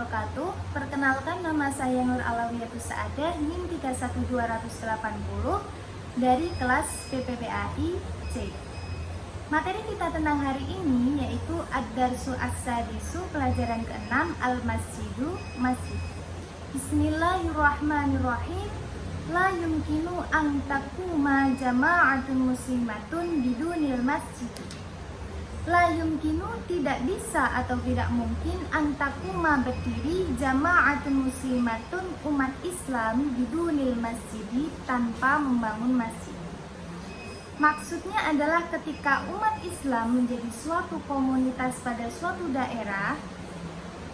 wabarakatuh. Perkenalkan, nama saya Nur Alawiyatus Saadah NIM 311280 dari kelas PPPAI C. Materi kita tentang hari ini yaitu Ad-Darsu As-Sadisu, pelajaran ke-6, Al-Masjidu, Masjid. Bismillahirrahmanirrahim. La yumkinu an takuma jama'atun muslimatun bidunil masjid. La yumkinu, tidak bisa atau tidak mungkin, antakuma berdiri, jama'atun muslimatun, umat Islam, bidunil masjidi, tanpa membangun masjid. Maksudnya adalah ketika umat Islam menjadi suatu komunitas pada suatu daerah,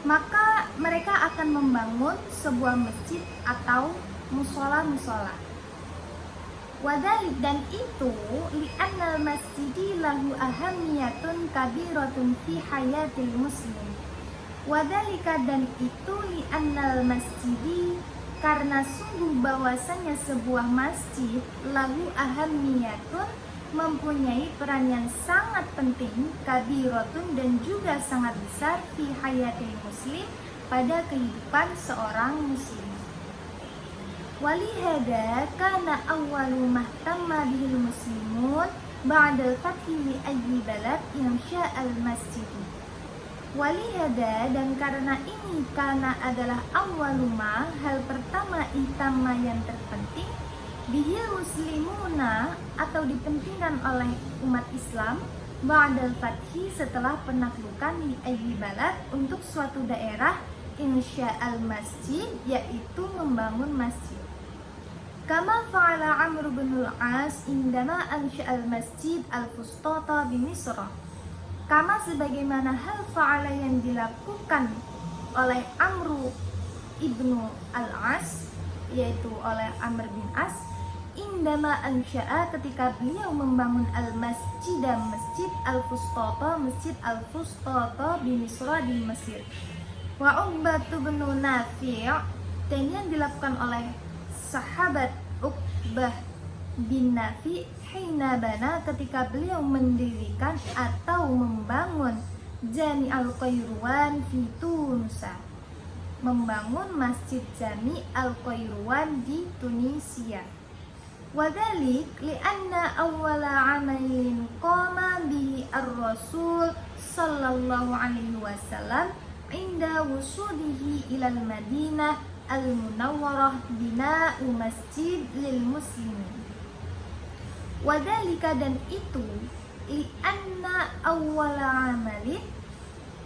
maka mereka akan membangun sebuah masjid atau musola-musola. Wadalik, dan itu li'annal masjidi lahu ahamiyatun kabiratun fi hayatil muslim. Wadalika, dan itu li'annal masjidi, karena sungguh bahwasanya sebuah masjid lahu ahamiyatun, mempunyai peran yang sangat penting, kabiratun, dan juga sangat besar, fi hayatil muslim, pada kehidupan seorang muslim. Walihada kana awwalu mahtamma bihil muslimun ba'dal fathi li ayyi balad insya'al masjid. Walihada, dan karena ini, karena adalah awwaluma, hal pertama, ihtamma yang terpenting, bihil muslimuna, atau dipentingkan oleh umat Islam, ba'dal fathi, setelah penaklukan, li ayyi balad, untuk suatu daerah, insya'al masjid, yaitu membangun masjid. Kama fa'ala Amr bin al-As indama ansha'al masjid al-Fustata di Misr. Kama, sebagaimana hal fa'ala yang dilakukan oleh Amr ibnu al-As, yaitu oleh Amr bin As, indama ansha'a, ketika beliau membangun al-masjid, masjid al-Fustata, masjid al-Fustata di Misr, di Mesir. Wa Uqbatu bin Nafi', dan yang dilakukan oleh sahabat Uqbah bin Nafi' hina bana, ketika beliau mendirikan atau membangun Jami al-Qayruwan fi Tunisia, membangun Masjid Jami al-Qayruwan di Tunisia. Wadalik li'anna awwala amalin qama bihi ar-Rasul sallallahu alaihi wasallam inda wusulihi ilal Madinah Al-Munawwarah bina'u masjid lil muslimin. Wadalika, dan itu li'anna awwala amalin,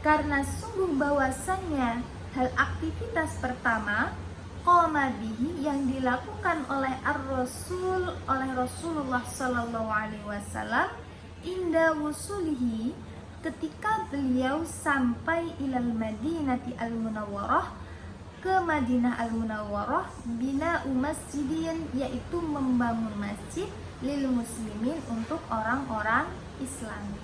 karena sungguh bahwasannya hal aktivitas pertama, qama bihi, yang dilakukan oleh ar-Rasul, oleh Rasulullah sallallahu alaihi wasallam, inda wusulihi, ketika beliau sampai ilal Madinati al-Munawwarah, ke Madinah al-Munawwarah, bina masjidin, yaitu membangun masjid, lil muslimin, untuk orang-orang Islam.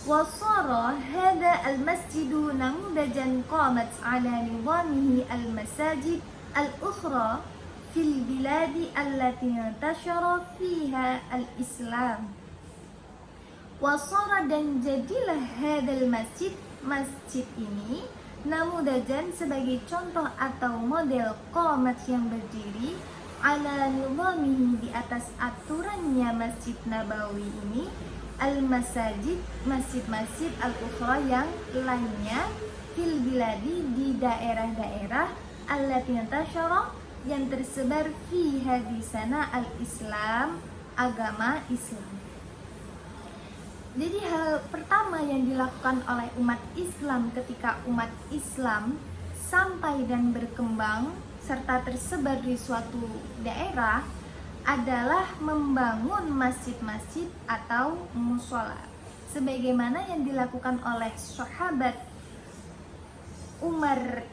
Wasara hada al-masjidu namudajan qamat ala nizamihi al-masajid al-ukhra fil biladi allati intashara fiha al-Islam. Wasara, dan jadilah hadal masjid, masjid ini, namudajan, sebagai contoh atau model, qomat, yang berdiri, ala nizamihi, di atas aturannya Masjid Nabawi ini, al-masajid, masjid-masjid al-ukhra, yang lainnya, fil biladi, di daerah-daerah, allati intasyara, yang tersebar, fiha, di sana, al-Islam, agama Islam. Jadi hal pertama yang dilakukan oleh umat Islam ketika umat Islam sampai dan berkembang serta tersebar di suatu daerah adalah membangun masjid-masjid atau musola, sebagaimana yang dilakukan oleh sahabat Umar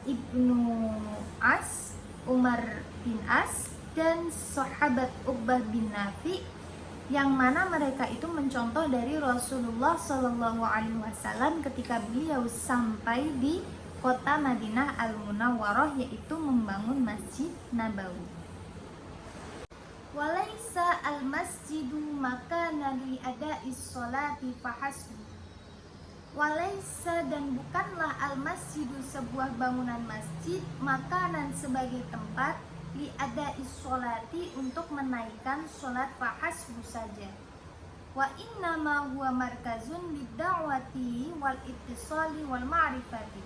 bin As dan sahabat Uqbah bin Nafi', yang mana mereka itu mencontoh dari Rasulullah Shallallahu Alaihi Wasallam ketika beliau sampai di kota Madinah al-Munawwarah, yaitu membangun Masjid Nabawi. Walaysa al-masjidu makana li ada'is sholati fahasbu. Walaisa dan bukanlah al-masjidu sebuah bangunan masjid makanan sebagai tempat li ada isolati untuk menaikkan sholat fahasbu saja. Wa innama huwa markazun lid-da'wati wal ittisali wal ma'rifati.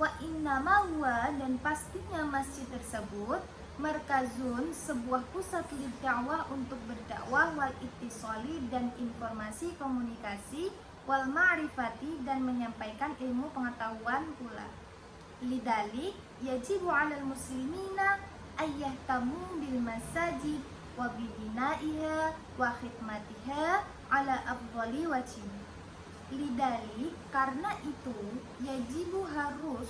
Wa innama huwa dan pastinya masjid tersebut markazun sebuah pusat lid-da'wah untuk berdakwah wal ittisali dan informasi komunikasi wal ma'rifati dan menyampaikan ilmu pengetahuan pula. Lidalik yajibu 'alal muslimina ayyahtamu bil masajid wa bibina'iha wa khidmatiha 'ala afdhali wajhin. Lidalik karena itu yajibu harus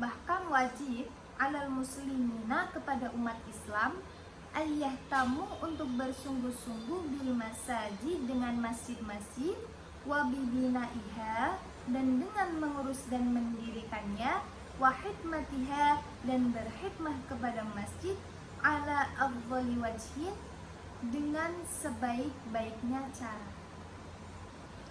bahkan wajib 'alal muslimina kepada umat Islam ayyahtamu untuk bersungguh-sungguh bil masajid dengan masjid-masjid wabibinaiha dan dengan mengurus dan mendirikannya, wahidmatiha dan berkhidmah kepada masjid, ala afdhali wajhin dengan sebaik-baiknya cara.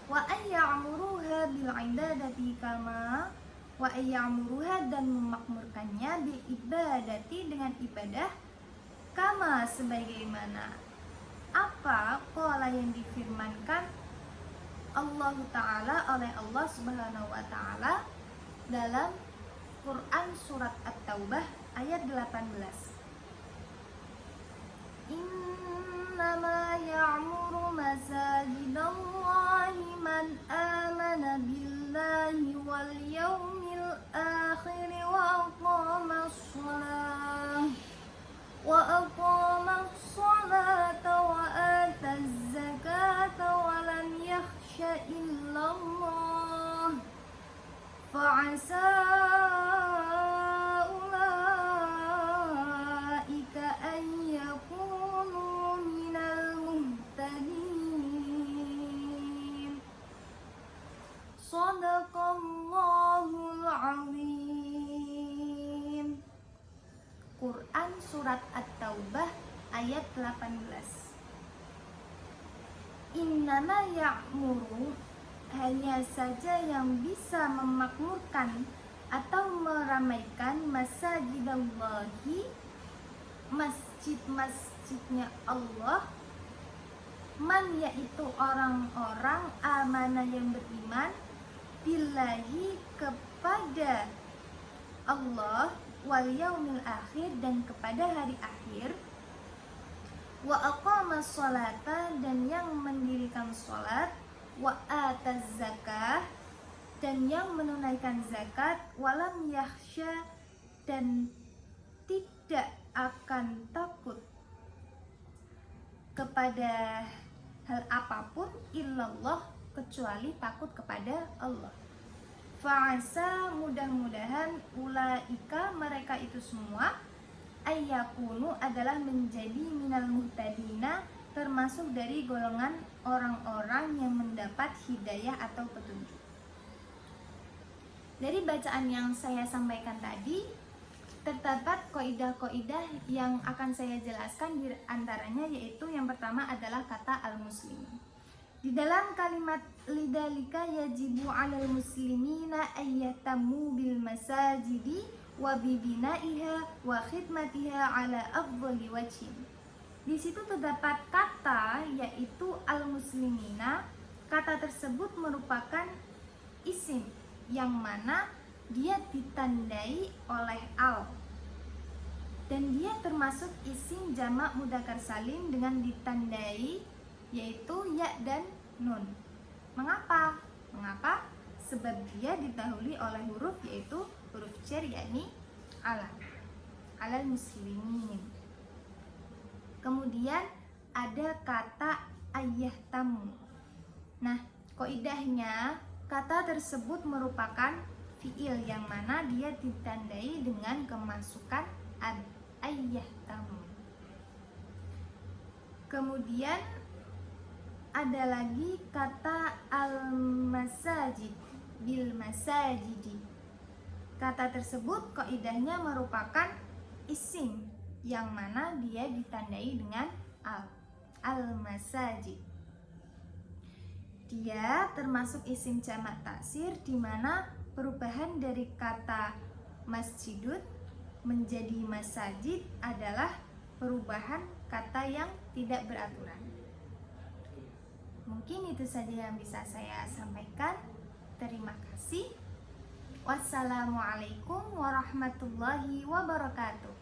Wa ayya'muruha bil ibadati kama wa ayya'muruha dan memakmurkannya bil ibadati dengan ibadah kama sebagaimana apa qala yang difirmankan Allah Ta'ala oleh Allah Subhanahu wa Ta'ala dalam Quran surat At-Taubah ayat 18. Innama ya'muru masajidallahi man amana billahi wal yawmil akhir wa aqamas salata wa ataz zakata wa lam yakhsha illallah fa'asa ulaika an yakunu minal muhtadin. Shadaqallahul azim. Quran surat At-Taubah ayat 18. Innama ya'muru hanya saja yang bisa memakmurkan atau meramaikan masajidallahi masjid-masjidnya Allah man yaitu orang-orang amanah yang beriman billahi kepada Allah wal yaumil akhir dan kepada hari akhir wa aqamas sholata dan yang mendirikan sholat wa ataz zakah dan yang menunaikan zakat walam yakhsha dan tidak akan takut kepada hal apapun illallah kecuali takut kepada Allah. Fa'asa mudah-mudahan ulaika mereka itu semua ayyakunu adalah menjadi minal muhtadina termasuk dari golongan orang-orang yang mendapat hidayah atau petunjuk. Dari bacaan yang saya sampaikan tadi terdapat kaidah-kaidah yang akan saya jelaskan, di antaranya yaitu yang pertama adalah kata al-muslimin. Di dalam kalimat lidalika yajibu 'alal muslimina ayyatamu bil masajidi wa bibinaiha wa khidmatiha 'ala afdhali wajhin. Di situ terdapat kata yaitu al-muslimina. Kata tersebut merupakan isim yang mana dia ditandai oleh al dan dia termasuk isim jamak mudzakkar salim dengan ditandai yaitu ya dan nun. Mengapa? Sebab dia didahului oleh huruf yaitu huruf jar yakni alal muslimin. Kemudian ada kata ayyahtamu. Nah, kaidahnya kata tersebut merupakan fiil yang mana dia ditandai dengan kemasukan ayyahtamu. Kemudian ada lagi kata al-masajid bil masajidi. Kata tersebut kaidahnya merupakan isim yang mana dia ditandai dengan al-masajid. Dia termasuk isim jamak taksir di mana perubahan dari kata masjidut menjadi masajid adalah perubahan kata yang tidak beraturan. Mungkin itu saja yang bisa saya sampaikan. Terima kasih. Wassalamualaikum warahmatullahi wabarakatuh.